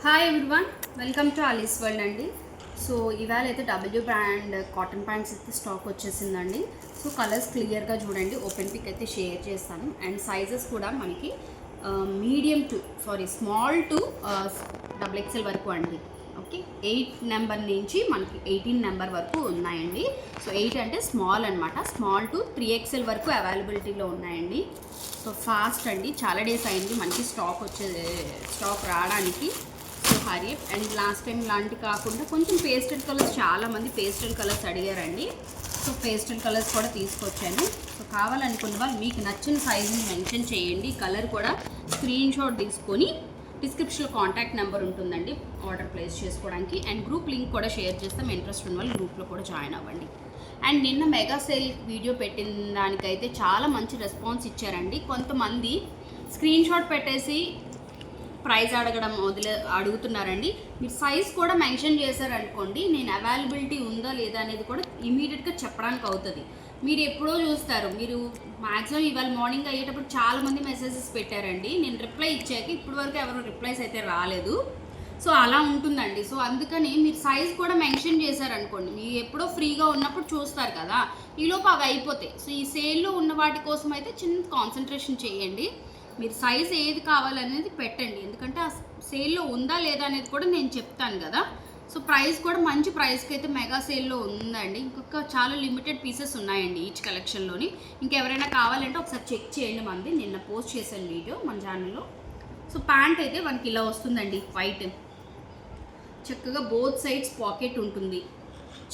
Hi everyone, welcome to Alice's world అండి. So ఇవాళ అయితే డబ్ల్యూ బ్రాండ్ కాటన్ ప్యాంట్స్ అయితే స్టాక్ వచ్చేసిందండి. సో కలర్స్ క్లియర్గా చూడండి, ఓపెన్ పిక్ అయితే షేర్ చేస్తాను. అండ్ సైజెస్ కూడా మనకి స్మాల్ టు XXL వరకు అండి. ఓకే, 8 నెంబర్ నుంచి మనకి 18 నెంబర్ వరకు ఉన్నాయండి. సో 8 అంటే స్మాల్ అనమాట. స్మాల్ టు 3XL వరకు అవైలబిలిటీలో ఉన్నాయండి. సో ఫాస్ట్ అండి, చాలా డేస్ అయింది మనకి స్టాక్ రావడానికి. So hurry. And last time లాంటి కాకుండా కొంచెం పేస్టల్ కలర్స్, చాలామంది పేస్టల్ కలర్స్ అడిగారండి. సో పేస్టల్ కలర్స్ కూడా తీసుకొచ్చాను. సో కావాలనుకున్న వాళ్ళు మీకు నచ్చిన సైజుని మెన్షన్ చేయండి. కలర్ కూడా స్క్రీన్ షాట్ తీసుకొని డిస్క్రిప్షన్లో కాంటాక్ట్ నెంబర్ ఉంటుందండి ఆర్డర్ ప్లేస్ చేసుకోవడానికి. అండ్ గ్రూప్ లింక్ కూడా షేర్ చేస్తాం, ఇంట్రెస్ట్ ఉన్న వాళ్ళు గ్రూప్లో కూడా జాయిన్ అవ్వండి. అండ్ నిన్న మెగా సేల్ వీడియో పెట్టిన దానికైతే చాలా మంచి రెస్పాన్స్ ఇచ్చారండి. కొంతమంది స్క్రీన్ షాట్ పెట్టేసి ప్రైస్ అడుగుతున్నారండి. మీరు సైజ్ కూడా మెన్షన్ చేశారనుకోండి, నేను అవైలబిలిటీ ఉందా లేదా అనేది కూడా ఇమీడియట్గా చెప్పడానికి అవుతుంది. మీరు ఎప్పుడో చూస్తారు, మీరు మ్యాక్సిమం ఇవాళ మార్నింగ్ అయ్యేటప్పుడు చాలామంది మెసేజెస్ పెట్టారండి. నేను రిప్లై ఇచ్చాక ఇప్పటి వరకు ఎవరు రిప్లైస్ అయితే రాలేదు. సో అలా ఉంటుందండి. సో అందుకని మీరు సైజ్ కూడా మెన్షన్ చేశారనుకోండి, మీరు ఎప్పుడో ఫ్రీగా ఉన్నప్పుడు చూస్తారు కదా, ఈలోపు అవి అయిపోతాయి. సో ఈ సేల్లో ఉన్న వాటి కోసం అయితే చిన్న కాన్సన్ట్రేషన్ చేయండి. మీరు సైజ్ ఏది కావాలనేది పెట్టండి, ఎందుకంటే ఆ సేల్లో ఉందా లేదా అనేది కూడా నేను చెప్తాను కదా. సో ప్రైస్ కూడా మంచి ప్రైస్కి అయితే మెగా సేల్లో ఉందండి. ఇంకొక చాలా లిమిటెడ్ పీసెస్ ఉన్నాయండి ఈచ్ కలెక్షన్లోని. ఇంకెవరైనా కావాలంటే ఒకసారి చెక్ చేయండి. మనది నిన్న పోస్ట్ చేశాను వీడియో మన ఛానల్లో. సో ప్యాంట్ అయితే మనకి ఇలా వస్తుందండి, వైట్. చక్కగా బోత్ సైడ్స్ పాకెట్ ఉంటుంది,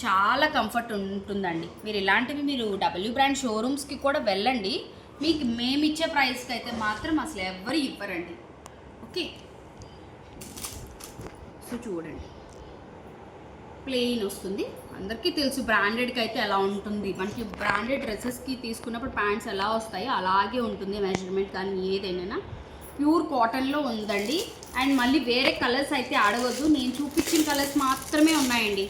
చాలా కంఫర్ట్ ఉంటుందండి. మీరు ఇలాంటివి మీరు డబ్ల్యూ బ్రాండ్ షోరూమ్స్కి కూడా వెళ్ళండి, మీకు మేము ఇచ్చే ప్రైస్కి అయితే మాత్రం అసలు ఎవరు ఇవ్వరండి. ఓకే, సో చూడండి, ప్లెయిన్ వస్తుంది. అందరికీ తెలుసు బ్రాండెడ్కి అయితే ఎలా ఉంటుంది. మనకి బ్రాండెడ్ డ్రెస్సెస్కి తీసుకున్నప్పుడు ప్యాంట్స్ ఎలా వస్తాయో అలాగే ఉంటుంది మెజర్మెంట్, కానీ ఏదైనా ప్యూర్ కాటన్లో ఉందండి. అండ్ మళ్ళీ వేరే కలర్స్ అయితే అడగొద్దు, నేను చూపించిన కలర్స్ మాత్రమే ఉన్నాయండి.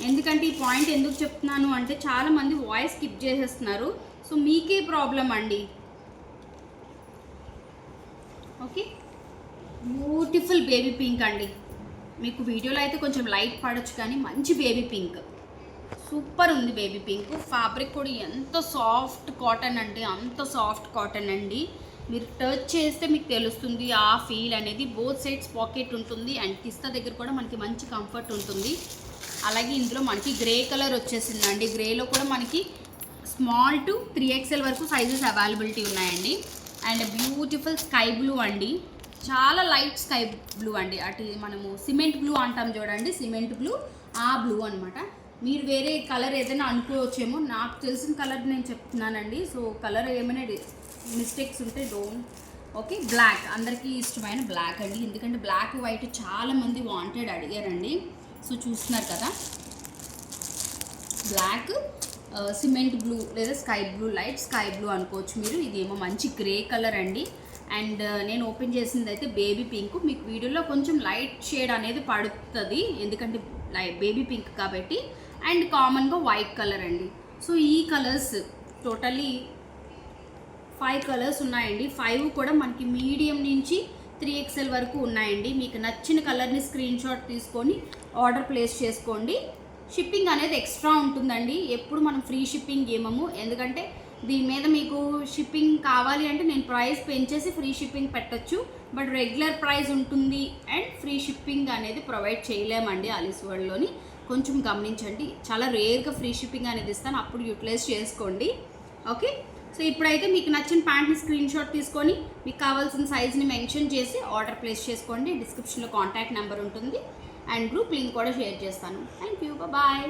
ఎందుకంటే ఈ పాయింట్ ఎందుకు చెప్తున్నాను అంటే చాలామంది వాయిస్ స్కిప్ చేసేస్తున్నారు. సో మీకే ప్రాబ్లం అండి. ఓకే, బ్యూటిఫుల్ బేబీ పింక్ అండి. మీకు వీడియోలో అయితే కొంచెం లైట్ పడవచ్చు, కానీ మంచి బేబీ పింక్, సూపర్ ఉంది బేబీ పింక్. ఫ్యాబ్రిక్ కూడా ఎంత సాఫ్ట్ కాటన్ అంటే అంత సాఫ్ట్ కాటన్ అండి. మీరు టచ్ చేస్తే మీకు తెలుస్తుంది ఆ ఫీల్ అనేది. బోత్ సైడ్స్ పాకెట్ ఉంటుంది అండ్ కిస్తా దగ్గర కూడా మనకి మంచి కంఫర్ట్ ఉంటుంది. అలాగే ఇందులో మనకి గ్రే కలర్ వచ్చేసిందండి. గ్రేలో కూడా మనకి స్మాల్ టు 3XL వరకు సైజెస్ అవైలబిలిటీ ఉన్నాయండి. అండ్ బ్యూటిఫుల్ స్కై బ్లూ అండి, చాలా లైట్ స్కై బ్లూ అండి. అటు మనము సిమెంట్ బ్లూ అంటాం చూడండి, సిమెంట్ బ్లూ, ఆ బ్లూ అనమాట. మీరు వేరే కలర్ ఏదైనా అనుకోవచ్చేమో, నాకు తెలిసిన కలర్ నేను చెప్తున్నానండి. సో కలర్ ఏమైనా మిస్టేక్స్ ఉంటే డోంట్. ఓకే, బ్లాక్ అందరికీ ఇష్టమైన బ్లాక్ అండి, ఎందుకంటే బ్లాక్ వైట్ చాలామంది వాంటెడ్ అడిగారండి. సో చూస్తున్నారు కదా, బ్లాక్, సిమెంట్ బ్లూ లేదా sky blue, light sky blue అనుకోవచ్చు మీరు. ఇదేమో మంచి గ్రే కలర్ అండి. అండ్ నేను ఓపెన్ చేసింది అయితే బేబీ పింక్. మీకు వీడియోలో కొంచెం లైట్ షేడ్ అనేది పడుతుంది, ఎందుకంటే బేబీ పింక్ కాబట్టి. అండ్ కామన్గా వైట్ కలర్ అండి. సో ఈ కలర్స్ టోటలీ 5 కలర్స్ ఉన్నాయండి. 5 కూడా మనకి మీడియం నుంచి 3XL వరకు ఉన్నాయండి. మీకు నచ్చిన కలర్ని స్క్రీన్ షాట్ తీసుకొని ఆర్డర్ ప్లేస్ చేసుకోండి. షిప్పింగ్ అనేది ఎక్స్ట్రా ఉంటుందండి. ఎప్పుడు మనం ఫ్రీ షిప్పింగ్ ఏమము, ఎందుకంటే దీని మీద మీకు షిప్పింగ్ కావాలి అంటే నేను ప్రైస్ పెంచేసి ఫ్రీ షిప్పింగ్ పెట్టచ్చు, బట్ రెగ్యులర్ ప్రైస్ ఉంటుంది అండ్ ఫ్రీ షిప్పింగ్ అనేది ప్రొవైడ్ చేయలేమండి ఆలీస్ వరల్డ్లోని. కొంచెం గమనించండి, చాలా రేర్గా ఫ్రీ షిప్పింగ్ అనేది ఇస్తాను, అప్పుడు యూటిలైజ్ చేసుకోండి. ఓకే, సో ఇప్పుడైతే మీకు నచ్చిన ప్యాంట్ని స్క్రీన్ షాట్ తీసుకొని మీకు కావాల్సిన సైజ్ని మెన్షన్ చేసి ఆర్డర్ ప్లేస్ చేసుకోండి. డిస్క్రిప్షన్లో కాంటాక్ట్ నెంబర్ ఉంటుంది అండ్ గ్రూప్ లింక్ కూడా షేర్ చేస్తాను. Thank you, bye.